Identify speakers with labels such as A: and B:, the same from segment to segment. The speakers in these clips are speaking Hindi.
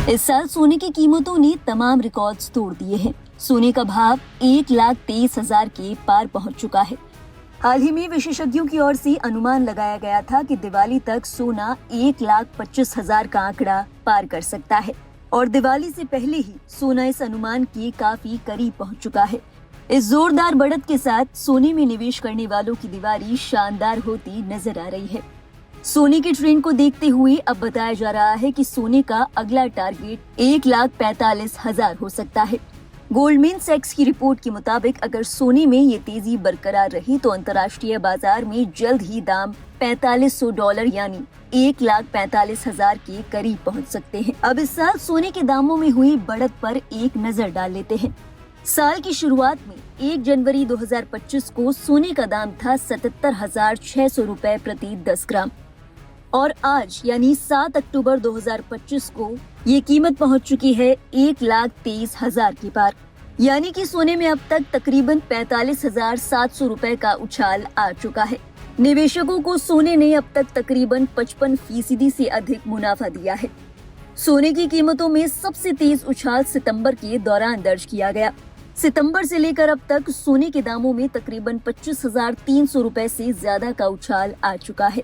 A: इस साल सोने की कीमतों ने तमाम रिकॉर्ड्स तोड़ दिए हैं। सोने का भाव 1,23,000 के पार पहुंच चुका है। हाल ही में विशेषज्ञों की ओर से अनुमान लगाया गया था कि दिवाली तक सोना 1,25,000 का आंकड़ा पार कर सकता है और दिवाली से पहले ही सोना इस अनुमान के काफी करीब पहुंच चुका है। इस जोरदार बढ़त के साथ सोने में निवेश करने वालों की दिवाली शानदार होती नजर आ रही है। सोने के ट्रेंड को देखते हुए अब बताया जा रहा है कि सोने का अगला टारगेट 1,45,000 हो सकता है। गोल्डमैन सैक्स की रिपोर्ट के मुताबिक अगर सोने में ये तेजी बरकरार रही तो अंतर्राष्ट्रीय बाजार में जल्द ही दाम $4,500 यानी 1,45,000 के करीब पहुंच सकते हैं। अब इस साल सोने के दामों में हुई बढ़त पर एक नजर डाल लेते हैं। साल की शुरुआत में 1 जनवरी 2025 को सोने का दाम था 77,600 रुपए प्रति 10 ग्राम और आज यानी 7 अक्टूबर 2025 को ये कीमत पहुंच चुकी है 1,23,000 के पार। यानी कि सोने में अब तक तकरीबन 45,700 रुपए का उछाल आ चुका है। निवेशकों को सोने ने अब तक तकरीबन 55% से अधिक मुनाफा दिया है। सोने की कीमतों में सबसे तेज उछाल सितंबर के दौरान दर्ज किया गया। सितंबर से लेकर अब तक सोने के दामों में तकरीबन 25,300 रुपए से ज्यादा का उछाल आ चुका है।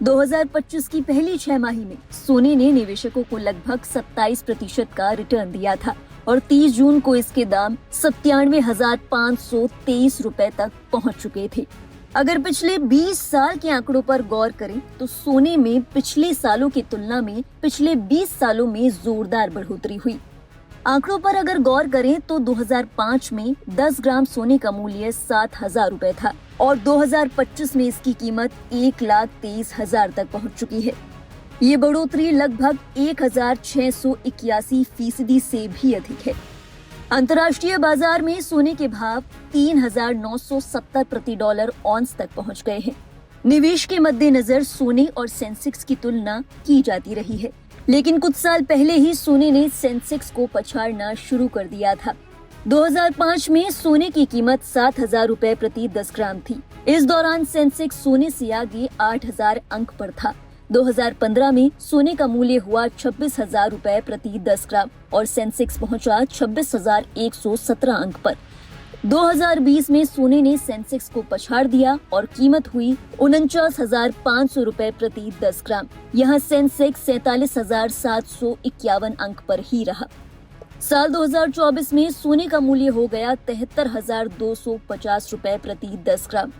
A: 2025 की पहली 6 माही में सोने ने निवेशकों को लगभग 27% का रिटर्न दिया था और 30 जून को इसके दाम 97,523 रुपए तक पहुंच चुके थे। अगर पिछले 20 साल के आंकड़ों पर गौर करें तो सोने में पिछले सालों की तुलना में पिछले 20 सालों में जोरदार बढ़ोतरी हुई। आंकड़ों पर अगर गौर करें तो 2005 में 10 ग्राम सोने का मूल्य 7,000 रुपए था और 2025 में इसकी कीमत 1,23,000 तक पहुंच चुकी है। ये बढ़ोतरी लगभग 1,681% से भी अधिक है। अंतर्राष्ट्रीय बाजार में सोने के भाव 3,970 प्रति डॉलर ऑन्स तक पहुंच गए हैं। निवेश के मद्देनजर सोने और सेंसेक्स की तुलना की जाती रही है, लेकिन कुछ साल पहले ही सोने ने सेंसेक्स को पछाड़ना शुरू कर दिया था। 2005 में सोने की कीमत 7,000 रुपए प्रति 10 ग्राम थी। इस दौरान सेंसेक्स सोने से आगे 8,000 अंक पर था। 2015 में सोने का मूल्य हुआ 26,000 रुपए प्रति 10 ग्राम और सेंसेक्स पहुंचा 26,117 अंक पर। 2020 में सोने ने सेंसेक्स को पछाड़ दिया और कीमत हुई 49,500 रुपए प्रति 10 ग्राम। यहाँ सेंसेक्स 47,751 अंक पर ही रहा। साल 2024 में सोने का मूल्य हो गया 73,250 रुपए प्रति 10 ग्राम।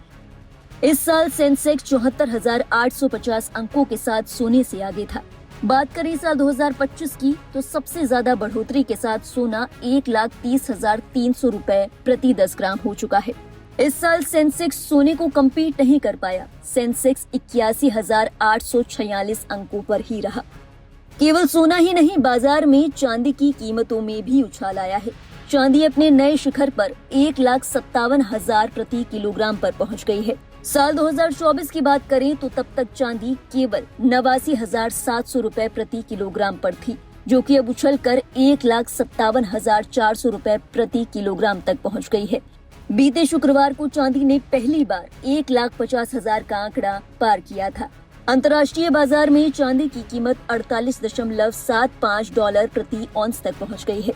A: इस साल सेंसेक्स 74,850 अंकों के साथ सोने से आगे था। बात करें साल 2025 की तो सबसे ज्यादा बढ़ोतरी के साथ सोना 1,30,300 रुपए प्रति 10 ग्राम हो चुका है। इस साल सेंसेक्स सोने को कम्पीट नहीं कर पाया। सेंसेक्स 81,846 अंकों पर ही रहा। केवल सोना ही नहीं, बाजार में चांदी की कीमतों में भी उछाल आया है। चांदी अपने नए शिखर पर 1,57,000 प्रति किलोग्राम पर पहुंच गई है। साल 2024 की बात करें तो तब तक चांदी केवल 89,700 रुपए प्रति किलोग्राम पर थी, जो कि अब उछलकर 1,57,400 रुपए प्रति किलोग्राम तक पहुंच गई है। बीते शुक्रवार को चांदी ने पहली बार 1,50,000 का आंकड़ा पार किया था। अंतर्राष्ट्रीय बाजार में चांदी की कीमत $48.75 प्रति ऑन्स तक पहुंच गई है।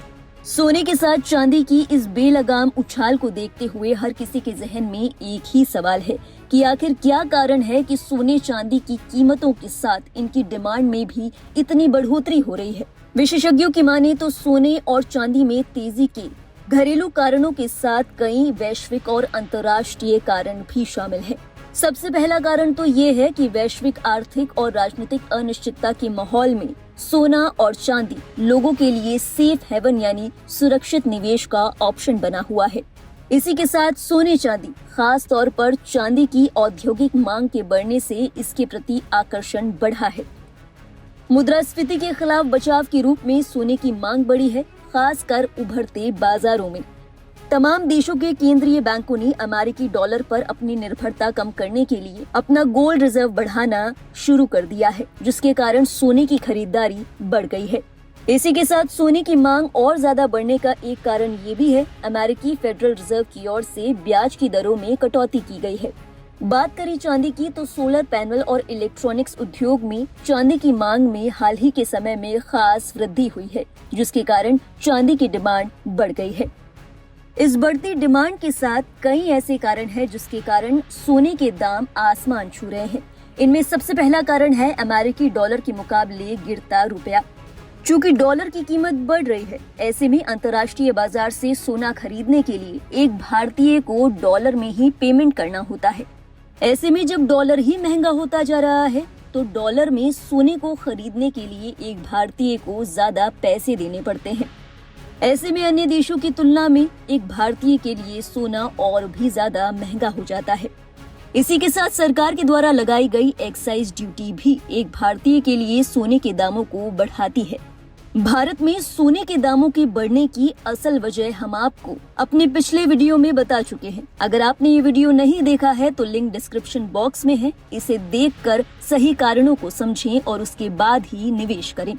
A: सोने के साथ चांदी की इस बेलगाम उछाल को देखते हुए हर किसी के जहन में एक ही सवाल है कि आखिर क्या कारण है कि सोने चांदी की कीमतों के साथ इनकी डिमांड में भी इतनी बढ़ोतरी हो रही है। विशेषज्ञों की माने तो सोने और चांदी में तेजी के घरेलू कारणों के साथ कई वैश्विक और अंतर्राष्ट्रीय कारण भी शामिल हैं। सबसे पहला कारण तो ये है कि वैश्विक आर्थिक और राजनीतिक अनिश्चितता के माहौल में सोना और चांदी लोगों के लिए सेफ हेवन यानी सुरक्षित निवेश का ऑप्शन बना हुआ है। इसी के साथ सोने चांदी, खास तौर पर चांदी की औद्योगिक मांग के बढ़ने से इसके प्रति आकर्षण बढ़ा है। मुद्रास्फीति के खिलाफ बचाव के रूप में सोने की मांग बढ़ी है, खासकर उभरते बाजारों में। तमाम देशों के केंद्रीय बैंकों ने अमेरिकी डॉलर पर अपनी निर्भरता कम करने के लिए अपना गोल्ड रिजर्व बढ़ाना शुरू कर दिया है, जिसके कारण सोने की खरीदारी बढ़ गई है। इसी के साथ सोने की मांग और ज्यादा बढ़ने का एक कारण ये भी है, अमेरिकी फेडरल रिजर्व की ओर से ब्याज की दरों में कटौती की गई है। बात करें चांदी की तो सोलर पैनल और इलेक्ट्रॉनिक्स उद्योग में चांदी की मांग में हाल ही के समय में खास वृद्धि हुई है, जिसके कारण चांदी की डिमांड बढ़ गई है। इस बढ़ती डिमांड के साथ कई ऐसे कारण हैं जिसके कारण सोने के दाम आसमान छू रहे हैं। इनमें सबसे पहला कारण है अमेरिकी डॉलर के मुकाबले गिरता रुपया। चूंकि डॉलर की कीमत बढ़ रही है, ऐसे में अंतर्राष्ट्रीय बाजार से सोना खरीदने के लिए एक भारतीय को डॉलर में ही पेमेंट करना होता है। ऐसे में जब डॉलर ही महंगा होता जा रहा है तो डॉलर में सोने को खरीदने के लिए एक भारतीय को ज्यादा पैसे देने पड़ते हैं। ऐसे में अन्य देशों की तुलना में एक भारतीय के लिए सोना और भी ज्यादा महंगा हो जाता है। इसी के साथ सरकार के द्वारा लगाई गई एक्साइज ड्यूटी भी एक भारतीय के लिए सोने के दामों को बढ़ाती है। भारत में सोने के दामों के बढ़ने की असल वजह हम आपको अपने पिछले वीडियो में बता चुके हैं। अगर आपने ये वीडियो नहीं देखा है तो लिंक डिस्क्रिप्शन बॉक्स में है, इसे देखकर सही कारणों को समझें और उसके बाद ही निवेश करें।